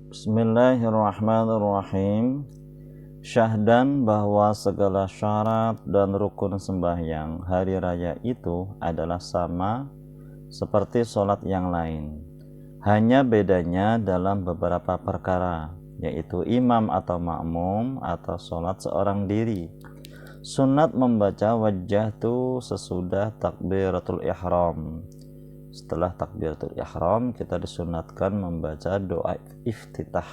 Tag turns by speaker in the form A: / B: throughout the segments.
A: Bismillahirrahmanirrahim. Syahdan bahwa segala syarat dan rukun sembahyang hari raya itu adalah sama seperti sholat yang lain. Hanya bedanya dalam beberapa perkara, yaitu imam atau makmum atau sholat seorang diri. Sunat membaca wajjahtu sesudah takbiratul ihram. Setelah takbiratul ihram kita disunatkan membaca doa iftitah.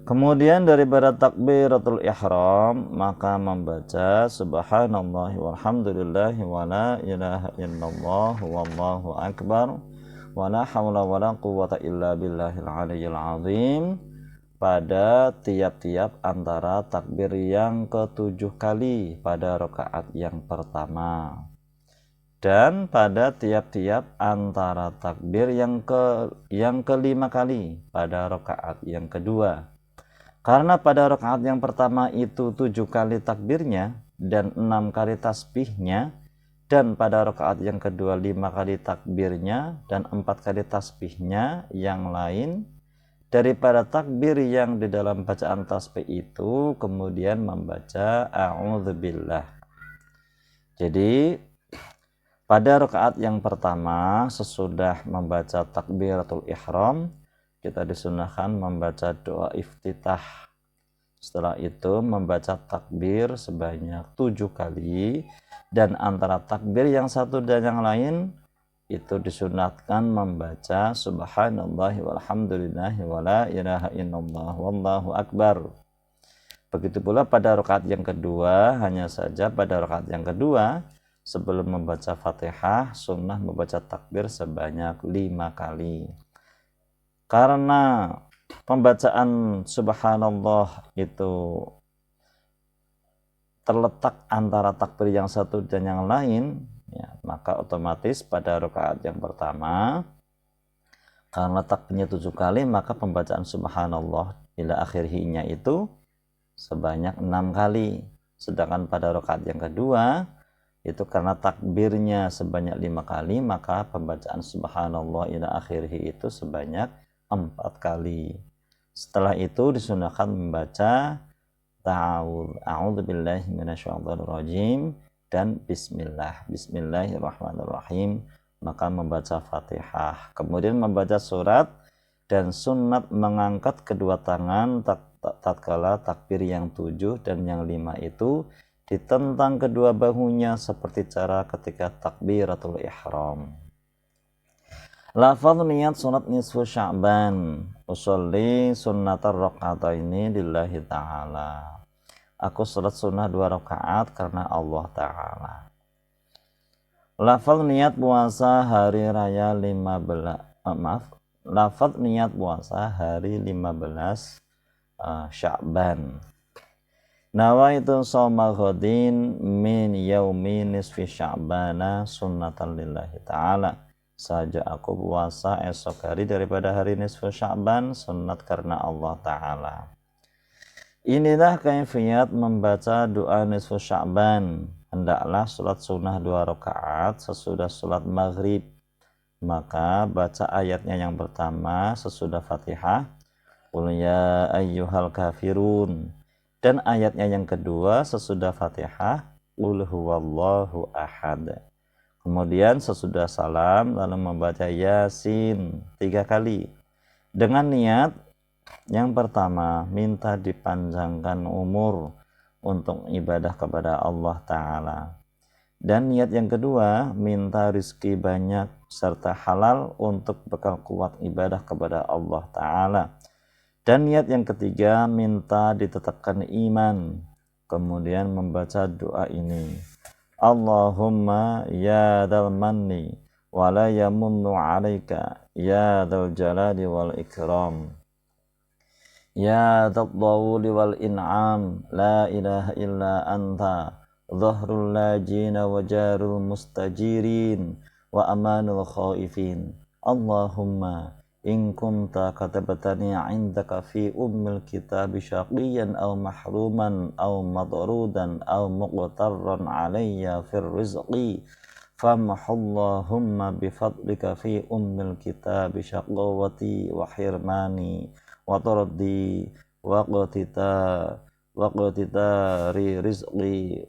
A: Kemudian daripada takbiratul ihram maka membaca subhanallah walhamdulillah wala ilaha illallah wallahu akbar wala hawla wala quwwata illa billahil aliyyil azim pada tiap-tiap antara takbir yang ke-7 kali pada rakaat yang pertama, dan pada tiap-tiap antara takbir yang ke-5 kali pada rakaat yang kedua. Karena pada rakaat yang pertama itu 7 kali takbirnya dan 6 kali tasbihnya, dan pada rakaat yang kedua 5 kali takbirnya dan 4 kali tasbihnya, yang lain daripada takbir yang di dalam bacaan tasbih itu kemudian membaca a'udzubillah. Jadi pada rakaat yang pertama sesudah membaca takbiratul ihram kita disunahkan membaca doa iftitah. Setelah itu membaca takbir sebanyak 7 kali, dan antara takbir yang satu dan yang lain itu disunatkan membaca subhanallah walhamdulillah wala ilaha illallah wallahu akbar. Begitu pula pada rakaat yang kedua, hanya saja pada rakaat yang kedua sebelum membaca Fatihah sunnah membaca takbir sebanyak 5 kali. Karena pembacaan subhanallah itu terletak antara takbir yang satu dan yang lain, ya, maka otomatis pada rakaat yang pertama karena takbirnya 7 kali maka pembacaan subhanallah ila akhirnya itu sebanyak 6 kali. Sedangkan pada rakaat yang kedua itu karena takbirnya sebanyak 5 kali maka pembacaan subhanallah ila akhirih itu sebanyak 4 kali. Setelah itu disunahkan membaca a'udzubillahi minasyaitonirrajim dan bismillahirrahmanirrahim, maka membaca Fatihah, kemudian membaca surat, dan sunat mengangkat kedua tangan tatkala takbir yang 7 dan yang 5 itu ditentang kedua bahunya seperti cara ketika takbiratul ihram. Lafaz niat sunat nisfu Sya'ban, usolli sunnatar raka'ataini lillahi ta'ala. Aku salat sunnah 2 rakaat karena Allah Ta'ala. Lafaz niat puasa hari raya 15, lafaz niat puasa hari 15 Sya'ban. Nawaitu shauma ghadin min yaumi nisfi Sya'bana sunnatan lillahi ta'ala. Saja aku puasa esok hari daripada hari nisfu Sya'ban sunat karena Allah Ta'ala. Inilah kaifiyat membaca doa nisfu Sya'ban. Hendaklah sholat sunnah 2 rakaat sesudah sholat maghrib. Maka baca ayatnya yang pertama sesudah Fatihah, Qul ya ayyuhal kafirun. Dan ayatnya yang kedua sesudah Fatihah, Qul huwallahu ahad. Kemudian sesudah salam lalu membaca Yasin 3 kali. Dengan niat yang pertama minta dipanjangkan umur untuk ibadah kepada Allah Ta'ala. Dan niat yang kedua minta rizki banyak serta halal untuk bekal kuat ibadah kepada Allah Ta'ala. Dan niat yang ketiga minta ditetapkan iman. Kemudian membaca doa ini, Allahumma ya dzal manni wa la yamunnu 'alaika ya dzal jalali wal ikram ya dzal tawli wal in'am la ilaha illa anta dhahrul lajina wa jarul mustajirin wa amanul khaifin. Allahumma in kunta katabatani 'indaka fi ummil kitabi syaqiyan aw mahruman aw madrudan aw muqtarran 'alayya fir rizqi famahallahumma bifadlika fi ummil kitabi syaqawati wa hirmani wa tardi waqtita rizqi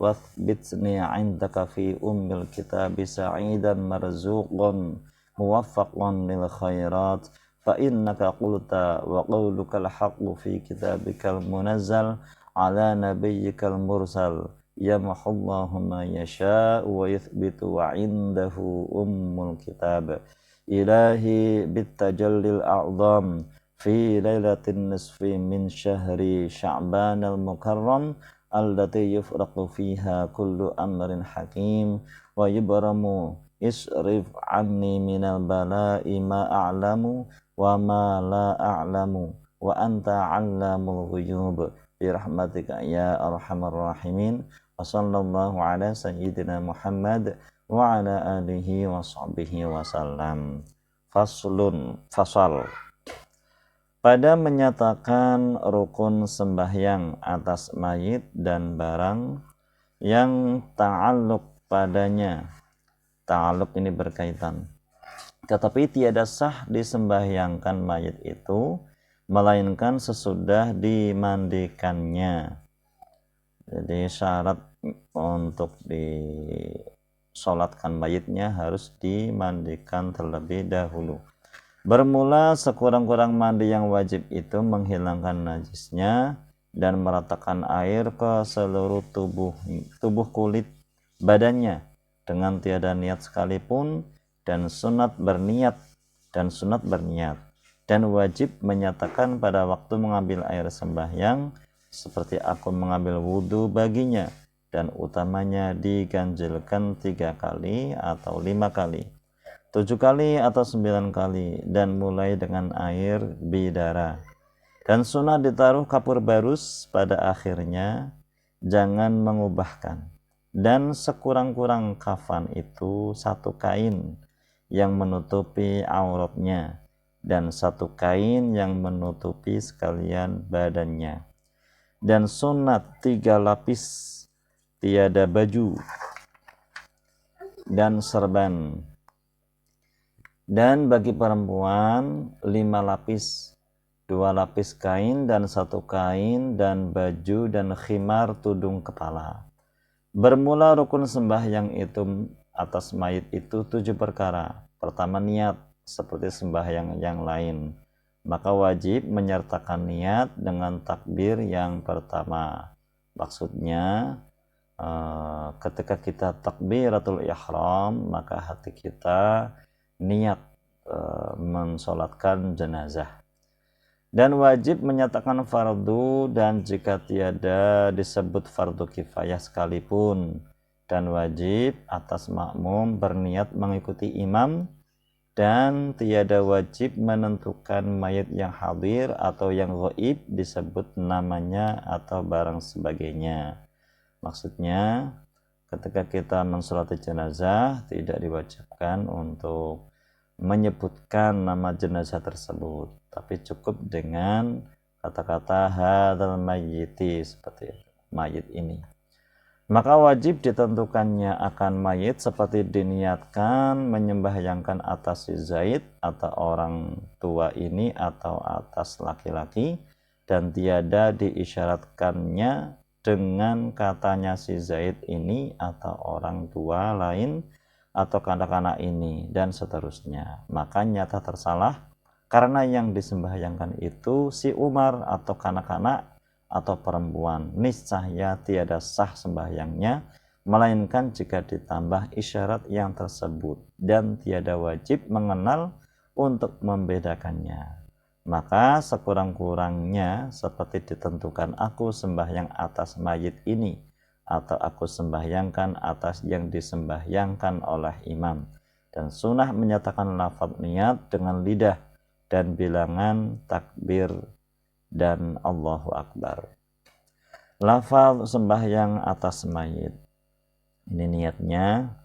A: wathbitni 'indaka fi ummil kitabi sa'idan marzuqan muwaffaqan lil khairat fa innaka qulta wa qawlukal haqqu fi kitabikal munazzal ala nabiyyikal mursal yamhullahu ma yasha wa yuthbitu wa 'indahu ummul kitab ilahi bitajallil a'zam fi lailatin nisfi min syahri sya'banal mukarram allati yufraqu fiha kullu amrin hakim wa yubramu isrif anni minal bala'i ma a'lamu wa ma la a'lamu wa anta 'allamul ghuyub bi rahmatika ya arhamar rahimin wa sallallahu ala sayyidina Muhammad wa ala alihi wa sahbihi wasallam. Fasal pada menyatakan rukun sembahyang atas mayit dan barang yang ta'alluq padanya. Ta'alluq ini berkaitan. Tetapi tiada sah disembahyangkan mayit itu melainkan sesudah dimandikannya. Jadi syarat untuk disolatkan mayitnya harus dimandikan terlebih dahulu. Bermula sekurang-kurang mandi yang wajib itu menghilangkan najisnya dan meratakan air ke seluruh tubuh kulit badannya dengan tiada niat sekalipun dan sunat berniat dan wajib menyatakan pada waktu mengambil air sembahyang seperti aku mengambil wudhu baginya dan utamanya diganjilkan 3 kali atau 5 kali 7 kali atau 9 kali dan mulai dengan air bidara dan sunnah ditaruh kapur barus pada akhirnya, jangan mengubahkan dan sekurang-kurang kafan itu 1 kain yang menutupi auratnya dan 1 kain yang menutupi sekalian badannya dan sunat 3 lapis tiada baju dan serban. Dan bagi perempuan 5 lapis, 2 lapis kain dan 1 kain dan baju dan khimar tudung kepala. Bermula rukun sembahyang itu atas mayit itu 7 perkara. Pertama niat seperti sembahyang yang lain. Maka wajib menyertakan niat dengan takbir yang pertama. Maksudnya ketika kita takbiratul ihram maka hati kita niat mensolatkan jenazah dan wajib menyatakan fardu dan jika tiada disebut fardu kifayah sekalipun dan wajib atas makmum berniat mengikuti imam dan tiada wajib menentukan mayit yang hadir atau yang ghaib disebut namanya atau barang sebagainya. Maksudnya ketika kita mensolati jenazah tidak diwajibkan untuk menyebutkan nama jenazah tersebut, tapi cukup dengan kata-kata hadzal mayyiti seperti itu, mayit ini. Maka wajib ditentukannya akan mayit seperti diniatkan menyembahyangkan atas si Zaid atau orang tua ini atau atas laki-laki dan tiada diisyaratkannya dengan katanya si Zaid ini atau orang tua lain atau kanak-kanak ini dan seterusnya. Maka nyata tersalah karena yang disembahyangkan itu si Umar atau kanak-kanak atau perempuan. Niscaya tiada sah sembahyangnya melainkan jika ditambah isyarat yang tersebut dan tiada wajib mengenal untuk membedakannya. Maka sekurang-kurangnya seperti ditentukan aku sembahyang atas mayit ini atau aku sembahyangkan atas yang disembahyangkan oleh imam dan sunnah menyatakan lafaz niat dengan lidah dan bilangan takbir dan Allahu Akbar. Lafaz sembahyang atas mayit ini niatnya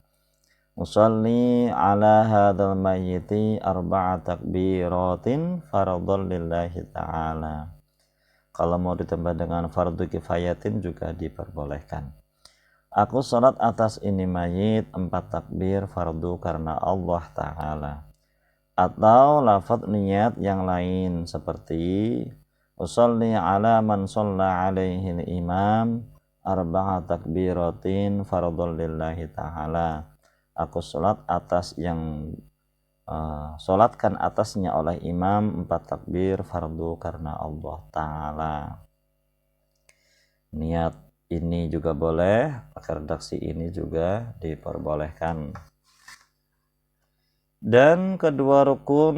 A: musalli ala hadzal mayyiti 4 takbiratin fardhon lillahi ta'ala. Kalau mau ditambah dengan fardu kifayatin juga diperbolehkan. Aku sholat atas ini mayit 4 takbir fardu karena Allah Ta'ala. Atau lafadz niat yang lain seperti usolli ala man shalla alaihi imam arba'a takbiratin fardhul lillahi ta'ala. Aku sholat atas yang sholatkan atasnya oleh imam 4 takbir fardu karena Allah Ta'ala. Niat ini juga boleh, pakai redaksi ini juga diperbolehkan. Dan kedua rukun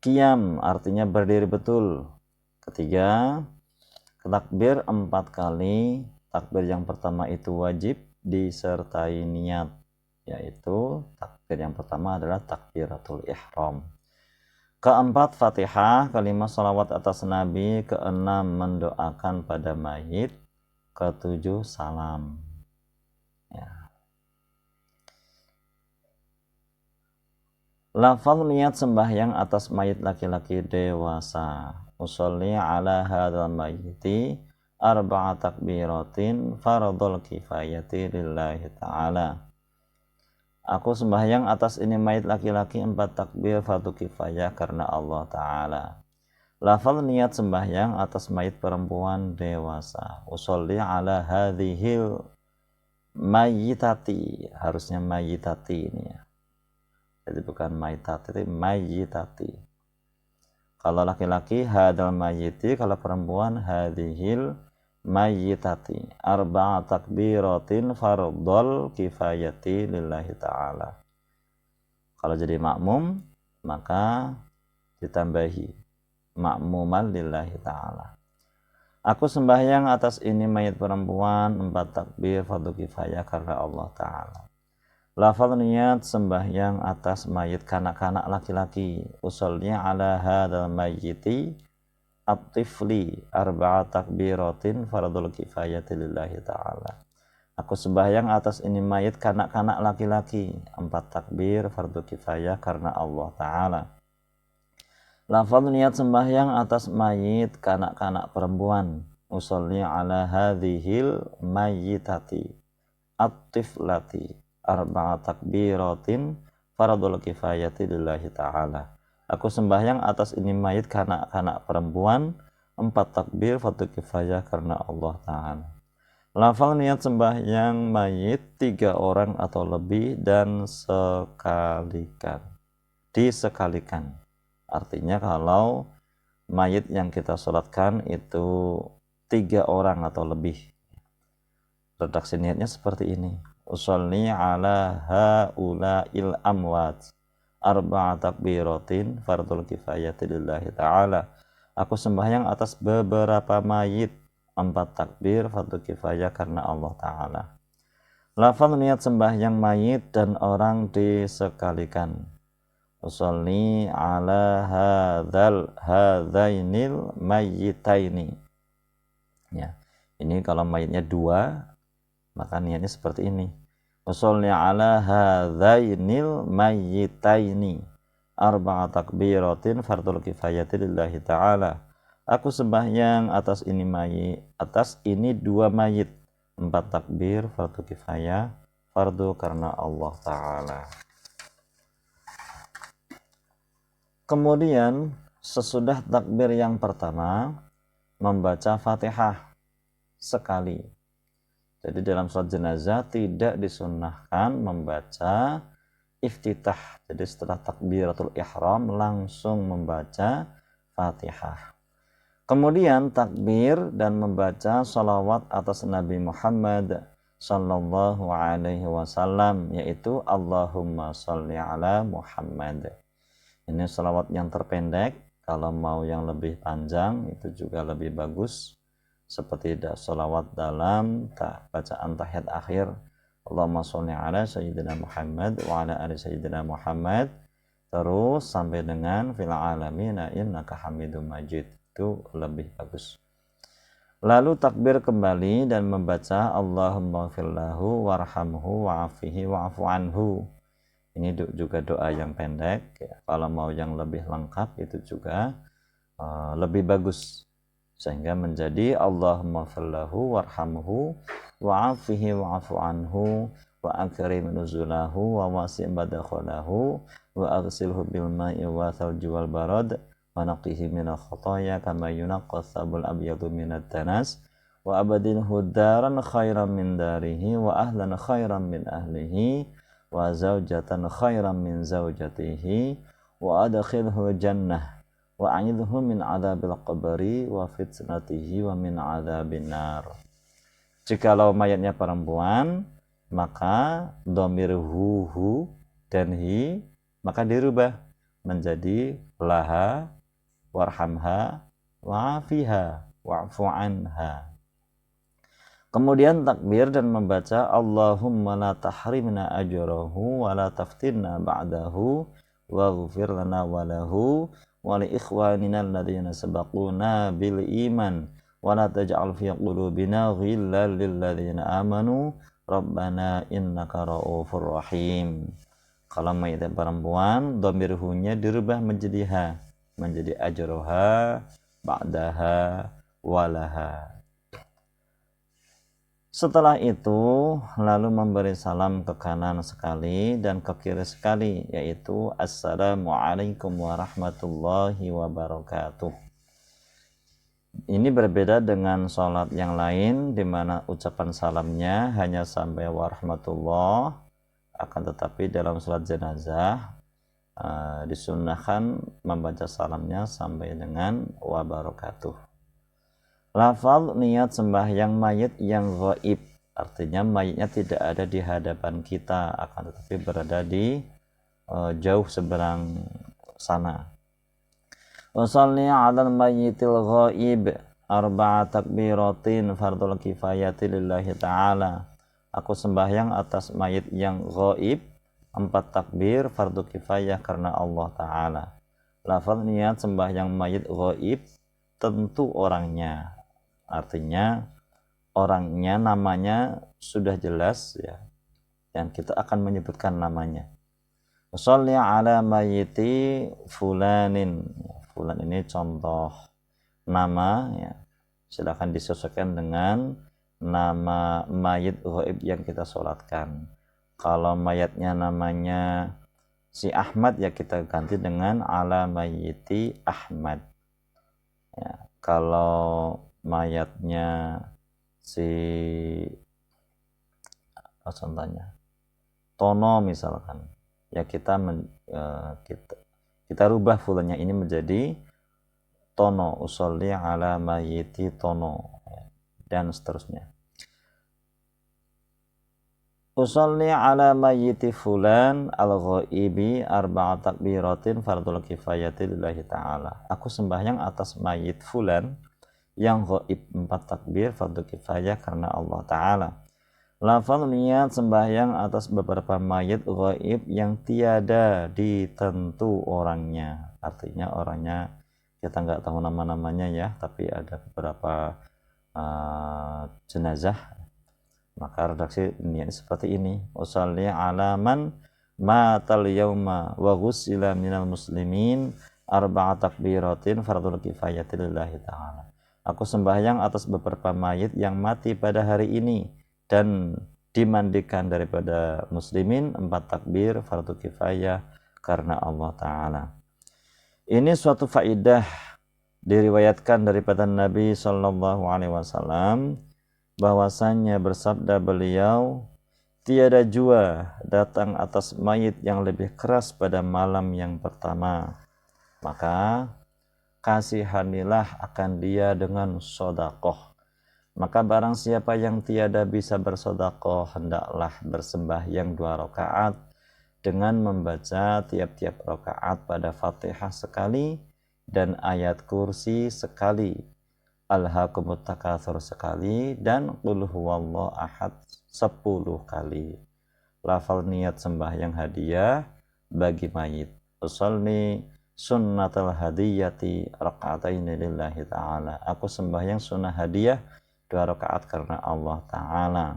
A: qiyam artinya berdiri betul. Ketiga, takbir 4 kali. Takbir yang pertama itu wajib disertai niat, yaitu takbir yang pertama adalah takbiratul ihram. Keempat, Fatihah, kalimat salawat atas Nabi. Keenam, mendoakan pada mayit. Ketujuh, salam. Ya. Lafaz niat sembahyang atas mayit laki-laki dewasa. Usolli ala hadzal mayyiti arba'a takbiratin fardhul kifayati lillahi ta'ala. Aku sembahyang atas ini mayit laki-laki 4 takbir fardu kifayah karena Allah Ta'ala. Lafaz niat sembahyang atas mayit perempuan dewasa. Usolli ala hadhil mayyitati. Harusnya mayyitati ini ya. Jadi bukan maitati, tapi mayyitati. Kalau laki-laki hadal mayyiti, kalau perempuan hadhil mayyitati. Arba'a takbiratin fardhul kifayati lillahi ta'ala. Kalau jadi makmum, maka ditambahi makmuman lillahi ta'ala. Aku sembahyang atas ini mayit perempuan 4 takbir fardu kifayah karena Allah Ta'ala. Lafaz niat sembahyang atas mayit kanak-kanak laki-laki. Usolli ala hadzal mayyiti at-tifli arba'a takbiratin fardhul kifayati lillahi ta'ala. Aku sembahyang atas ini mayit kanak-kanak laki-laki 4 takbir fardu kifayah karena Allah Ta'ala. Lafaz niat sembahyang atas mayit kanak-kanak perempuan. Usolli ala hadhil mayyitati at-tiflati arba'a takbiratin fardhul kifayati lillahi ta'ala. Aku sembahyang atas ini mayit kanak-kanak perempuan 4 takbir fardu kifayah karena Allah Ta'ala. Lafal niat sembahyang mayit 3 orang atau lebih dan disekalikan. Artinya kalau mayit yang kita sholatkan itu 3 orang atau lebih, redaksi niatnya seperti ini. Usolli ala haula'il amwat arba'a takbiratin fardhul kifayati lillahi ta'ala. Aku sembahyang atas beberapa mayit 4 takbir fardu kifayah karena Allah Ta'ala. Lafaz niat sembahyang mayit dan orang disekalikan. Usolli ala hadzainil mayyitaini. Ya. Ini kalau mayitnya 2, maka niatnya seperti ini. Usolli ala hadzainil mayyitaini arba'a takbiratin fardhul kifayati lillahi ta'ala. Aku sembahyang atas ini 2 mayit 4 takbir fardu kifayah fardu karena Allah Ta'ala. Kemudian sesudah takbir yang pertama membaca Fatihah sekali. Jadi dalam sholat jenazah tidak disunnahkan membaca iftitah. Jadi setelah takbiratul ihram langsung membaca Fatihah. Kemudian takbir dan membaca salawat atas Nabi Muhammad sallallahu alaihi wasallam, yaitu Allahumma sholli ala Muhammad. Ini salawat yang terpendek. Kalau mau yang lebih panjang itu juga lebih bagus, seperti sholawat dalam bacaan tahiyat akhir, Allahumma sholli ala sayyidina Muhammad wa ala ali sayyidina Muhammad, terus sampai dengan fil alamina innaka hamidum majid, itu lebih bagus. Lalu takbir kembali dan membaca Allahumma firlahu warhamhu wa'afihi wa'afu anhu. Ini juga doa yang pendek ya. Kalau mau yang lebih lengkap itu juga lebih bagus, sehingga menjadi Allahumma firlahu warhamhu wa'afihi wa'afu anhu wa akrim nuzulahu wa wasi' badakhalahu wa aghsilhu bil ma'i wa thalji wal barad wa naqihi minal khotoya kama yunaqqa tsabul abyadu minad danas wa abadilhu daran khairan min darihi wa ahlan khairan min ahlihi wa zawjatan khairan min zawjatihi wa adkhilhu jannah wa a'idhu min adzabil qabri wa fitnatihi wa min adzabin nar. Jikalau mayatnya perempuan, maka dhamir hu dan hi maka dirubah menjadi laha warhamha wa'afiha wa'fu anha. Kemudian takbir dan membaca Allahumma la tahrimna ajrahu wa la taftinna ba'dahu waghfir lana wa lahu wa li ikhwanina alladhina sabaquna bil iman wa la taj'al fi qulubina ghillan lil ladzina amanu rabbana innaka ra'ufur rahim. Kalau mayat perempuan, dhamir hu-nya dirubah menjadi ha, menjadi ajroha ba'daha walaha. Setelah itu lalu memberi salam ke kanan sekali dan ke kiri sekali, yaitu Assalamualaikum warahmatullahi wabarakatuh. Ini berbeda dengan sholat yang lain di mana ucapan salamnya hanya sampai warahmatullah, akan tetapi dalam sholat jenazah disunnahkan membaca salamnya sampai dengan wabarakatuh. Lafal niat sembahyang mayit yang ghaib, artinya mayitnya tidak ada di hadapan kita, akan tetapi berada di jauh seberang sana. Wasalli 'alal mayyitil ghaib arba'a takbiratin fardul kifayati lillahi ta'ala. Aku sembahyang atas mayit yang ghaib 4 takbir fardu kifayah karena Allah Ta'ala. Lafal niat sembahyang mayit ghaib tentu orangnya, artinya orangnya namanya sudah jelas ya, dan kita akan menyebutkan namanya. Sholli ala mayyiti fulanin. Fulan ini contoh nama ya. Silakan disesuaikan dengan nama mayit ghaib yang kita sholatkan. Kalau mayatnya namanya si Ahmad ya kita ganti dengan ala mayyiti Ahmad. Ya, kalau mayatnya si contohnya Tono misalkan, ya kita rubah fulannya ini menjadi Tono, usolli ala mayyiti Tono, dan seterusnya. Usolli ala mayyiti fulan al-ghaibi arba'a takbiratin fardul kifayati lillahi ta'ala. Aku sembahyang atas mayit fulan yang ghaib 4 takbir fardu kifayah karena Allah Ta'ala. Lafal niat sembahyang atas beberapa mayit ghaib yang tiada ditentu orangnya, artinya orangnya kita nggak tahu nama-namanya ya, tapi ada beberapa jenazah, maka redaksi niat seperti ini: usolli ala man matal yauma wa ghusila minal muslimin arba'a takbiratin fardul kifayati lillahi ta'ala. Aku sembahyang atas beberapa mayit yang mati pada hari ini dan dimandikan daripada muslimin 4 takbir fardu kifayah karena Allah Ta'ala. Ini suatu faidah diriwayatkan daripada Nabi Sallallahu Alaihi Wasallam bahwasannya bersabda beliau, tiada jua datang atas mayit yang lebih keras pada malam yang pertama, maka kasihanilah akan dia dengan sodakoh. Maka barang siapa yang tiada bisa bersodakoh, hendaklah bersembahyang 2 rakaat dengan membaca tiap-tiap rakaat pada Fatihah sekali dan ayat kursi sekali, Alhaakumut Takatsur sekali, dan Qul huwallahu ahad 10 kali. Lafal niat sembahyang hadiah bagi mayit. Usolli sunnatul hadiyati raka'ataini lillahi ta'ala. Aku sembahyang sunnah hadiah 2 rakaat karena Allah Ta'ala.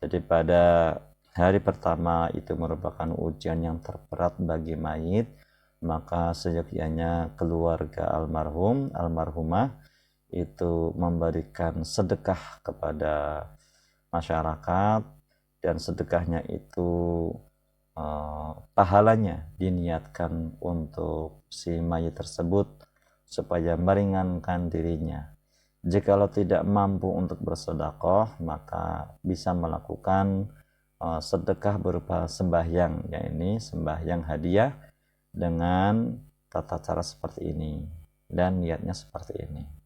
A: Jadi pada hari pertama itu merupakan ujian yang terberat bagi mayit, maka seyogyanya keluarga almarhum, almarhumah itu memberikan sedekah kepada masyarakat, dan sedekahnya itu pahalanya diniatkan untuk si mayit tersebut supaya meringankan dirinya. Jikalau tidak mampu untuk bersedekah, maka bisa melakukan sedekah berupa sembahyang, yakni sembahyang hadiah dengan tata cara seperti ini dan niatnya seperti ini.